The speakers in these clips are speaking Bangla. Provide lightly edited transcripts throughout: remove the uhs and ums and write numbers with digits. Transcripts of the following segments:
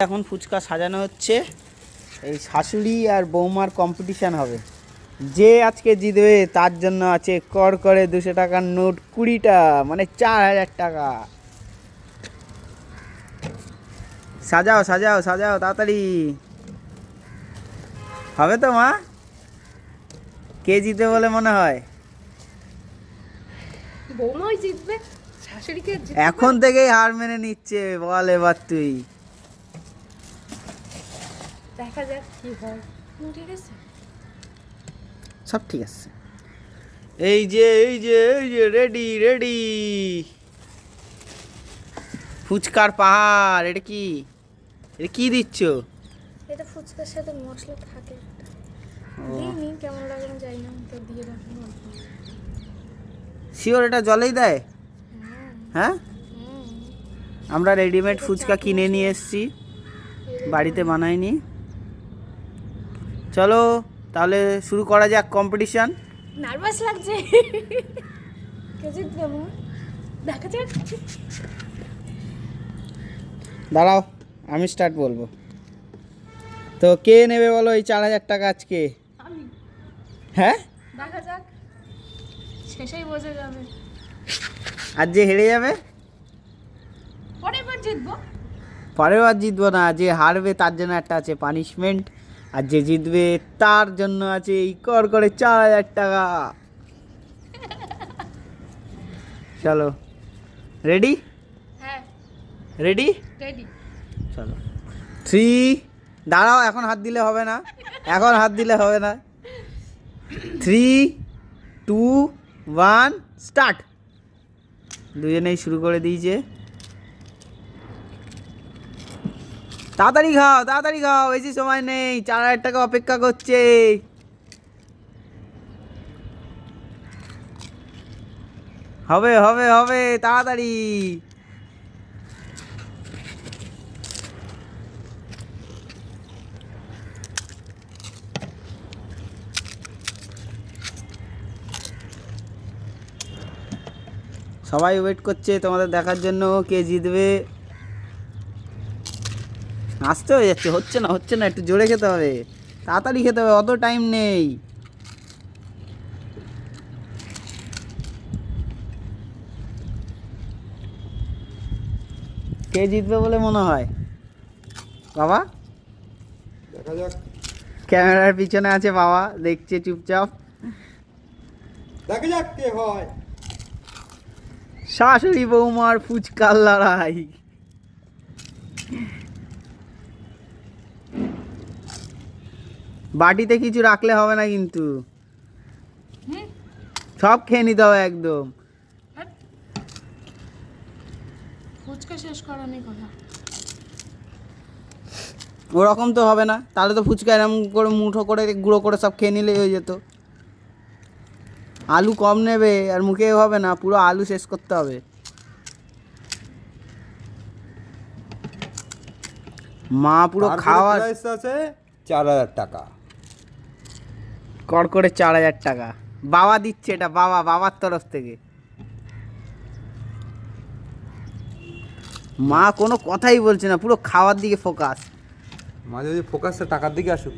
এখন ফুচকা সাজানো হচ্ছে। এই শাশুড়ি আর বৌমার কম্পিটিশান হবে। যে আজকে জিতবে তার জন্য আছে কর করে 200 টাকার নোট 20টা, মানে 4000 টাকা। সাজাও সাজাও সাজাও তাড়াতাড়ি। হবে তো মা? কে জিতবে বলে মনে হয়? বৌমাই জিতবে, শাশুড়িকে জিতবে। এখন থেকেই হার মেনে নিচ্ছে। বল এবার তুই। দেখা যাক কি হয়। ঠিক আছে, সব ঠিক আছে। এই যে এই যে এই যে রেডি রেডি ফুচকার পাহাড়। এটা কি? এটা কি দিচ্ছ? এটা ফুচকার সাথে মশলা থাকে একটা। ও দিইনি, কেমন লাগে আমি জানি না, তো দিয়ে রাখুন। শিওর এটা জলেই দেয়? হ্যাঁ, হুম, আমরা রেডিমেড এটা ফুচকা চাট কিনে নিয়ে মশলা। এসেছি, বাড়িতে বানাইনি। চলো তাহলে শুরু করা যাক কম্পিটিশন। নার্ভাস লাগছে। কে জিতবে মা? দেখা যাক। দাঁড়াও, আমি স্টার্ট বলবো। তো কে নেবে বলো এই 4000 টাকা আজকে? আমি। হ্যাঁ, দেখা যাক, শেষেই বোঝা যাবে। আর যে হেরে যাবে? পরের বার জিতবো। পরের বার জিতবো না, যে হারবে তার জন্য একটা আছে পানিশমেন্ট, আর যে জিতবে তার জন্য আছে এই কর করে 4000 টাকা। চলো, রেডি হ্যাঁ, রেডি রেডি। চলো। 3, দাঁড়াও, এখন হাত দিলে হবে না, এখন হাত দিলে হবে না। 3, 2, 1 স্টার্ট। দুজনেই শুরু করে দিয়েছে। তাড়াতাড়ি খাও তাড়াতাড়ি খাও, বেশি সময় নেই, 4000 টাকা অপেক্ষা করছে। হবে হবে হবে, তাড়াতাড়ি। সবাই ওয়েট করছে তোমাদের দেখার জন্য কে জিতবে। আসতে হয়ে যাচ্ছে, হচ্ছে না হচ্ছে না, একটু জোরে খেতে হবে, তাড়াতাড়ি খেতে হবে, অত টাইম নেই। কে জিতবে বলে মনে হয় বাবা? দেখা যাক, ক্যামেরার পিছনে আছে বাবা, দেখছে চুপচাপ। দেখা যাক কে হয়। শাশুড়ি বৌমার ফুচকার লড়াই। বাটিতে কিছু রাখলে হবে না কিন্তু, সব খেয়ে নিতে হবে একদম। ফুচকা শেষ করা নেই কথা। ওরকম তো হবে না, তাহলে তো ফুচকা এরকম করে মুঠো করে গুঁড়ো করে সব খেয়ে নিলেই হয়ে যেত। আলু কম নেবে, আর মুখে হবে না, পুরো আলু শেষ করতে হবে। মা পুরো তারপরে খাওয়ার প্রাইস আছে 4000 টাকা। কর করে 4000 টাকা বাবা দিচ্ছে, এটা বাবার তরফ থেকে। মা কোনো কথাই বলছে না, পুরো খাওয়ার দিকে ফোকাস। মাঝে যদি ফোকাসটা টাকার দিকে আসুক।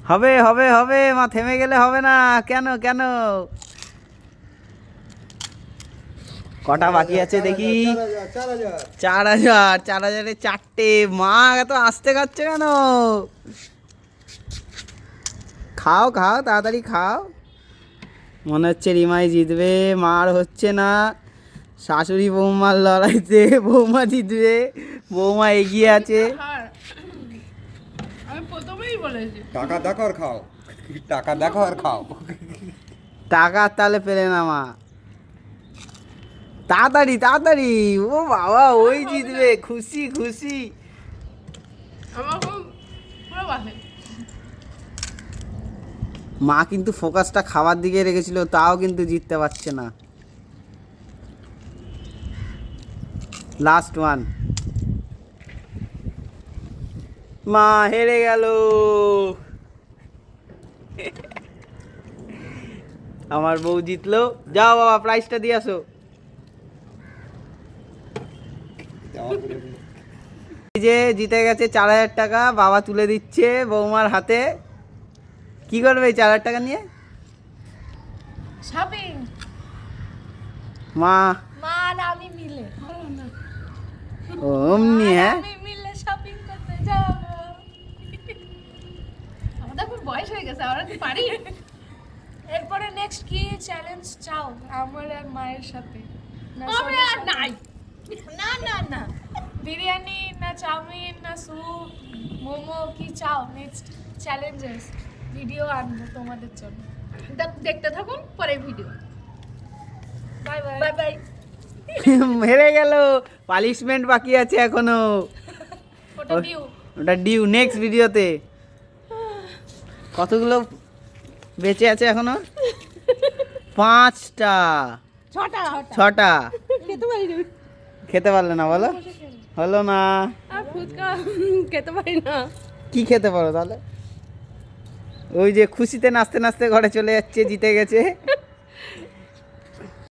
হবে হবে হবে, মা থেমে গেলে হবে না। কেন কেন? কটা বাকি আছে দেখি? 4000 4000, 4000-এ 4টে। মা এত আস্তে খাচ্ছে কেন? খাও খাও তাড়াতাড়ি খাও। মনে হচ্ছে রিমাই জিতবে, মার হচ্ছে না। শাশুড়ি বৌমার লড়াইতে বৌমা জিতবে, বৌমা এগিয়ে আছে। আমি প্রথমেই বলেছি। টাকা দেখো আর খাও, টাকা দেখো আর খাও। টাকা তাহলে পেলে না মা। তাড়াতাড়ি তাড়াতাড়ি, ও বাবা ওই জিতবে, খুশি খুশি। আমার খুব পুরো বাসে। মা কিন্তু ফোকাসটা খাবার দিকে রেখেছিল, তাও কিন্তু জিততে পারছে না। লাস্ট ওয়ান, মা হেরে গেল। আমার বউ জিতলো। যাও বাবা প্রাইসটা দিয়ে আসো। এই যে জিতে গেছে 4,000 টাকা, বাবা তুলে দিচ্ছে বৌমার হাতে। কি করবে এই 4,000 টাকা নিয়ে? শপিং। মা মা আর আমি মিলে। ও অমনি, হ্যাঁ আমি মিলে শপিং করতে যাব। আমাদের এখন বয়স হয়ে গেছে, আমরা কি পারি? এরপরে নেক্সট কি চ্যালেঞ্জ চাও আমার আর মায়ের সাথে? আমি আর নাই। না না না, বিরিয়ানি না চাউমিন না স্যুপ মোমো কি চাও? নেক্সট চ্যালেঞ্জেস ভিডিও আনবো তোমাদের জন্য, দেখতে থাকুন পরে video. Bye bye bye bye. হেরে গেল, পানিশমেন্ট বাকি আছে এখনো। ওটা ডিউ। ওটা ডিউ নেক্সট ভিডিওতে। কতগুলো বেঁচে আছে এখনো? 5টা, ছটা 6টা। খেতে পারি না। খেতে পারলে না বলো? হলো না। আর ফুচকা খেতে পারি না। কি খেতে পারো তাহলে? ওই যে খুশিতে নাচতে নাচতে ঘরে চলে যাচ্ছে, জিতে গেছে।